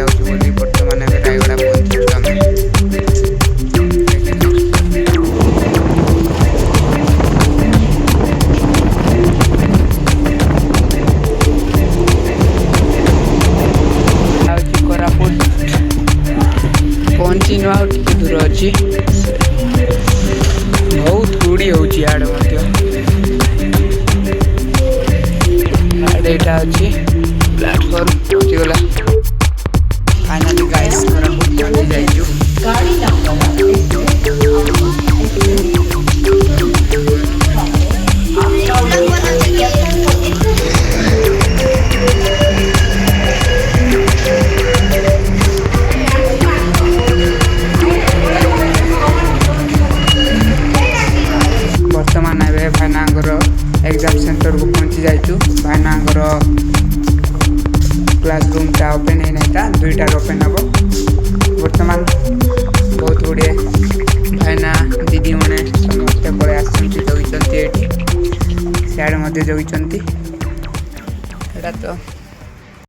ଯାଉଛୁ ବୋଲି ବର୍ତ୍ତମାନ ଏବେ ରାୟଗଡ଼ା ପହଞ୍ଚିଛୁ ଆମେ। ଯାଉଛି କୋରାପୁଟ ପହଞ୍ଚିନୁ ଆଉ ଟିକେ ଦୂର ଅଛି। ବହୁତ ଗୁଡ଼ି ହେଉଛି ଇଆଡ଼େ ମଧ୍ୟ। ଏଇଟା ଅଛି ପ୍ଲାଟଫର୍ମ ପହଞ୍ଚିଗଲା। ଫାଇନାଲି ଗାଇସ୍ କୋରାପୁଟ ପହଞ୍ଚି ଯାଇଛୁ। ବର୍ତ୍ତମାନ ଏବେ ଭାଇନାଙ୍କର ଏକ୍ଜାମ୍ ସେଣ୍ଟରକୁ ପହଞ୍ଚି ଯାଇଛୁ। ଭାଇନାଙ୍କର କ୍ଲାସ୍ ରୁମ୍ଟା ଓପେନ୍ ହେଇନାହିଁଟା 2ଟାରେ ଓପେନ୍ ହେବ। ବର୍ତ୍ତମାନ ବହୁତ ଗୁଡ଼ିଏ ଭାଇନା ଦିଦିମାନେ ସମସ୍ତେ ପଳେଇ ଆସୁଛନ୍ତି, ଜଗିଛନ୍ତି ଏଇଠି। ସିଆଡ଼େ ମଧ୍ୟ ଜଗିଛନ୍ତି। ଏଇଟା ତ